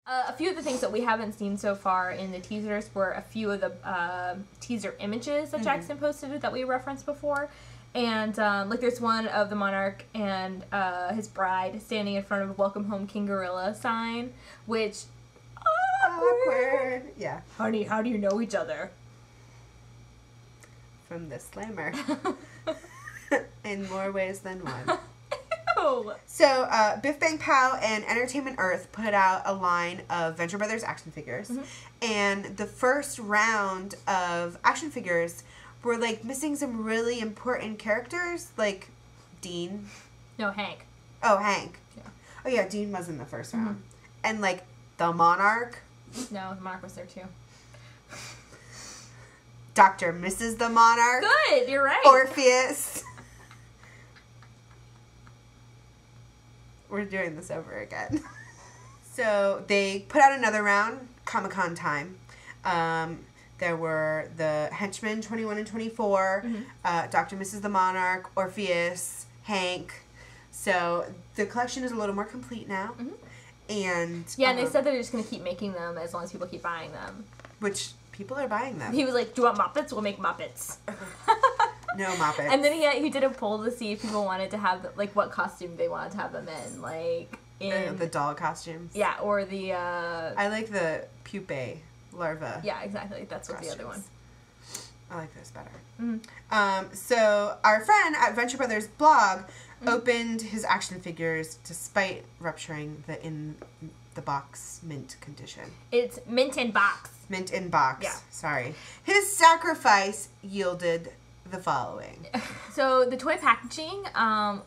A few of the things that we haven't seen so far in the teasers were a few of the teaser images that Jackson posted that we referenced before. And, like, there's one of the monarch and his bride standing in front of a Welcome Home King Gorilla sign, which... Awkward. Yeah. Honey, how do you know each other? From the Slammer. In more ways than one. Ew. So, Biff Bang Pow and Entertainment Earth put out a line of Venture Brothers action figures. And the first round of action figures were, like, missing some really important characters, like Dean. No, Hank. Oh, Hank. Yeah. Oh, yeah, Dean was in the first round. And, like, the Monarch. No, the Monarch was there, too. Dr. Mrs. the Monarch. Good, you're right. Orpheus. We're doing this over again. So they put out another round, Comic-Con time. There were the Henchmen 21 and 24, Dr. Mrs. the Monarch, Orpheus, Hank. So the collection is a little more complete now. And yeah, and they said they're just going to keep making them as long as people keep buying them. Which people are buying them. He was like, do you want Muppets? We'll make Muppets. No Muppets. And then he did a poll to see if people wanted to have, like, what costume they wanted to have them in. Like, in... the doll costumes. Yeah, or the, I like the pupae larva. Yeah, exactly. That's what costumes. the other one. I like those better. So our friend at Venture Brothers blog opened his action figures despite rupturing the in the box mint condition. It's mint in box. Mint in box. Yeah. Sorry. His sacrifice yielded the following. So the toy packaging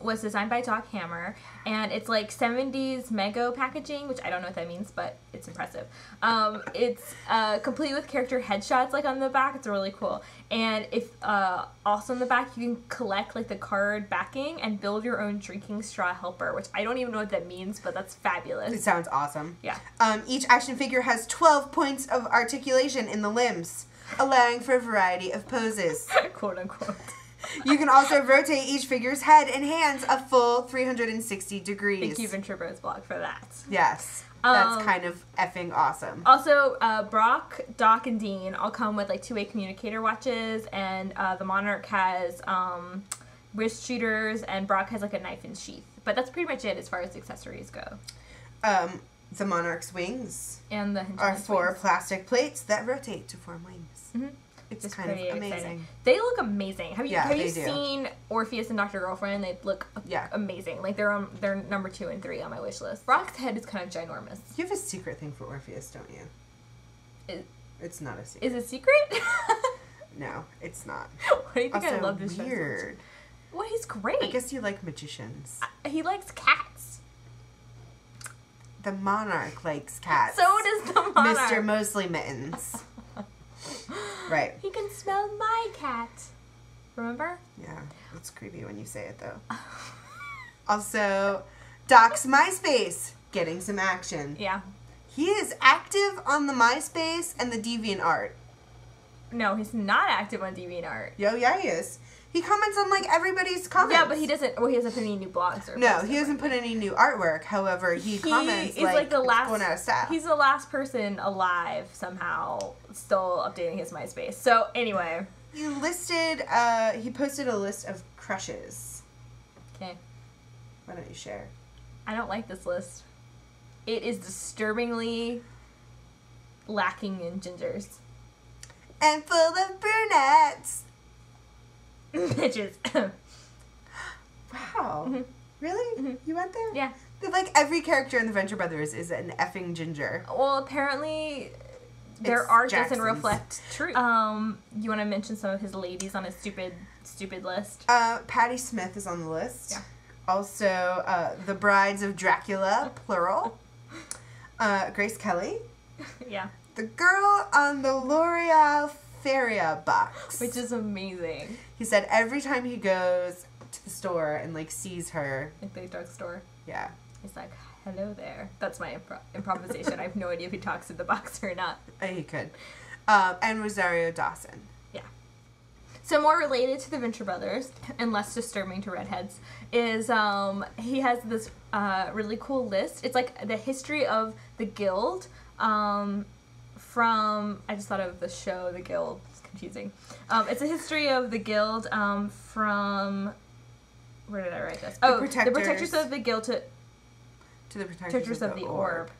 was designed by Doc Hammer, and it's like 70s Mego packaging, which I don't know what that means, but it's impressive. It's complete with character headshots like on the back. It's really cool. And if also on the back you can collect like the card backing and build your own drinking straw helper, which I don't even know what that means, but that's fabulous. It sounds awesome. Yeah. Each action figure has 12 points of articulation in the limbs, allowing for a variety of poses. Quote unquote. You can also rotate each figure's head and hands a full 360 degrees. Thank you, Venture Bros blog, for that. Yes. That's kind of effing awesome. Also, Brock, Doc, and Dean all come with like two-way communicator watches, and the Monarch has wrist shooters, and Brock has like a knife and sheath. But that's pretty much it as far as accessories go. The Monarch's wings And the are four wings. plastic plates that rotate to form wings. It's Just kind of pretty amazing. exciting. They look amazing. Have you Yeah, have you they do. seen Orpheus and Dr. Girlfriend? They look amazing. Like they're number 2 and 3 on my wish list. Brock's head is kind of ginormous. You have a secret thing for Orpheus, don't you? It's not a secret. Is it secret? No, it's not. Why do you think Also, I love this show? weird. Well, he's great. I guess you like magicians. He likes cats. The Monarch likes cats. So does the Monarch. Mr. Mostly Mittens. Right. He can smell my cat. Remember? Yeah, it's creepy when you say it, though. Also, Doc's MySpace, getting some action. Yeah. He is active on the MySpace and the DeviantArt. No, he's not active on DeviantArt. Yeah, he is. He comments on, like, everybody's comments. Yeah, but he doesn't put any new blogs or No, he doesn't put any new artwork. However, he comments, like the last, it's going out of style. He's the last person alive, somehow, still updating his MySpace. So, anyway. He posted a list of crushes. Okay. Why don't you share? I don't like this list. It is disturbingly lacking in gingers. And full of brunettes. Bitches. Wow. Really? You went there? Yeah. Like, every character in the Venture Brothers is an effing ginger. Well, apparently their It's art Jackson's. doesn't reflect truth. You want to mention some of his ladies on his stupid list? Patti Smith is on the list. Yeah. Also, the Brides of Dracula, plural. Grace Kelly. Yeah. The girl on the L'Oreal Feria box. Which is amazing. He said every time he goes to the store and, like, sees her. Like the drugstore. Yeah. He's like, hello there. That's my improvisation. I have no idea if he talks to the box or not. He could. And Rosario Dawson. Yeah. So more related to the Venture Brothers, and less disturbing to redheads, is he has this really cool list. It's like the history of the guild from, I just thought of the show, The Guild. It's confusing. It's a history of the guild from, where did I write this? The Protectors of the Guild to the Protectors of the Orb.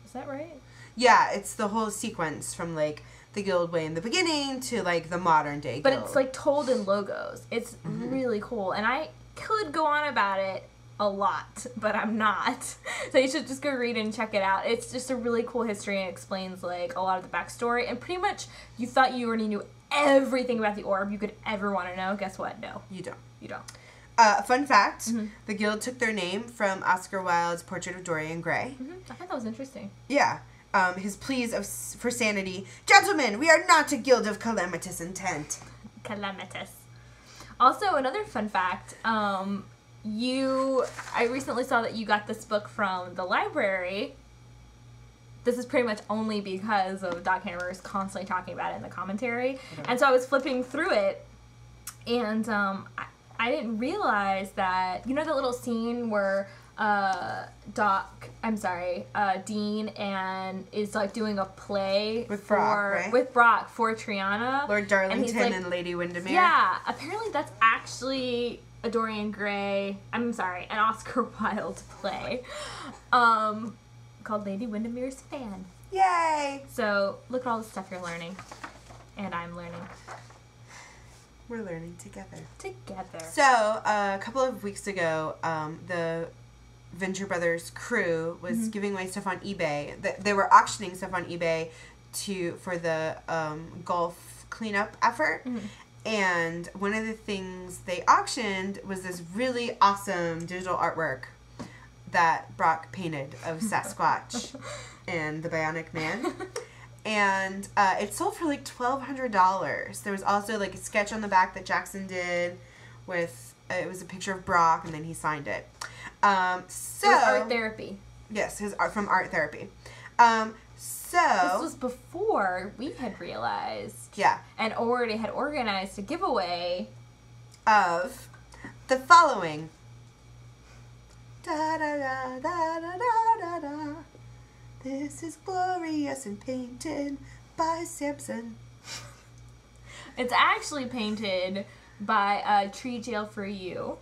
Is that right? Yeah, it's the whole sequence from, like, the guild way in the beginning to, like, the modern day But guild. it's, like, told in logos. It's really cool. And I could go on about it a lot, but I'm not. So you should just go read and check it out. It's just a really cool history and explains, like, a lot of the backstory. And pretty much you thought you already knew everything about the orb you could ever want to know. Guess what? No. You don't. You don't. Fun fact, the guild took their name from Oscar Wilde's Portrait of Dorian Gray. I thought that was interesting. Yeah. His pleas for sanity. Gentlemen, we are not a guild of calamitous intent. Calamitous. Also, another fun fact, I recently saw that you got this book from the library. This is pretty much only because of Doc Hammer's constantly talking about it in the commentary. And so I was flipping through it, and I didn't realize that, you know the little scene where Dean and is like doing a play with Brock, right? With Brock for Triana. Lord Darlington and Lady Windermere. Yeah, apparently that's actually a Dorian Gray, an Oscar Wilde play, called Lady Windermere's Fan. Yay! So look at all the stuff you're learning, and I'm learning. We're learning together. So, a couple of weeks ago, the Venture Brothers crew was giving away stuff on eBay. They were auctioning stuff on eBay for the golf cleanup effort. And one of the things they auctioned was this really awesome digital artwork that Brock painted of Sasquatch and the Bionic Man. And it sold for like $1,200. There was also like a sketch on the back that Jackson did with, it was a picture of Brock and then he signed it. It was art therapy. Yes, his art from Art Therapy. This was before we had realized. Yeah. And already had organized a giveaway of the following. Da da da da da da da. This is glorious and painted by Samson. It's actually painted by Tree Jail for You,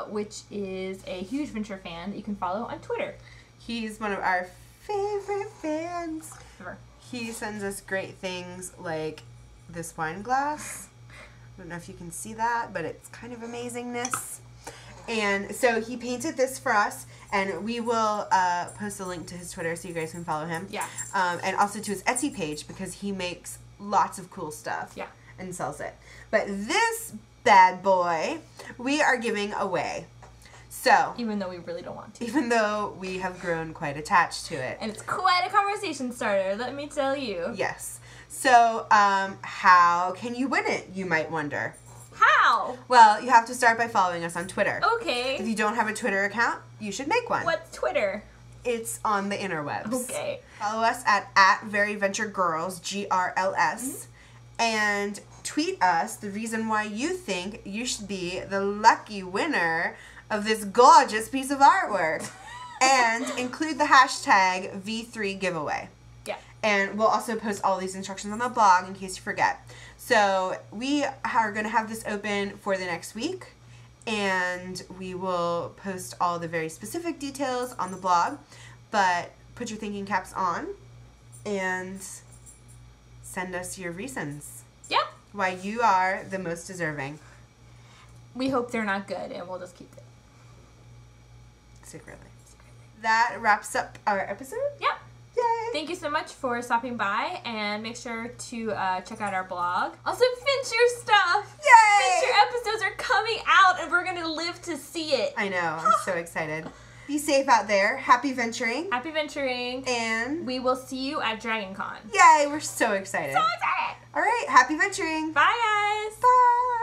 which is a huge Venture fan that you can follow on Twitter. He's one of our favorite fans. Ever. He sends us great things like this wine glass. I don't know if you can see that, but it's kind of amazingness. And so he painted this for us, and we will post a link to his Twitter so you guys can follow him. Yeah. And also to his Etsy page because he makes lots of cool stuff. Yeah. And sells it. But this bad boy, we are giving away. So. Even though we really don't want to. Even though we have grown quite attached to it. And it's quite a conversation starter, let me tell you. Yes. So, how can you win it, you might wonder? How? Well, you have to start by following us on Twitter. Okay. If you don't have a Twitter account, you should make one. What's Twitter? It's on the interwebs. Okay. Follow us at VeryVentureGirls, GRLS, and tweet us the reason why you think you should be the lucky winner of this gorgeous piece of artwork. And include the hashtag V3giveaway. Yeah. And we'll also post all these instructions on the blog in case you forget. So we are going to have this open for the next week, and we will post all the very specific details on the blog, but put your thinking caps on and send us your reasons. Yeah. Why you are the most deserving. We hope they're not good, and we'll just keep it. Secretly. That wraps up our episode. Yep. Yay! Thank you so much for stopping by, and make sure to check out our blog. Also, Venture stuff! Yay! Venture episodes are coming out, and we're going to live to see it. I know. I'm so excited. Be safe out there. Happy venturing. Happy venturing. And we will see you at Dragon Con. Yay! We're so excited. So excited! All right. Happy venturing. Bye, guys. Bye.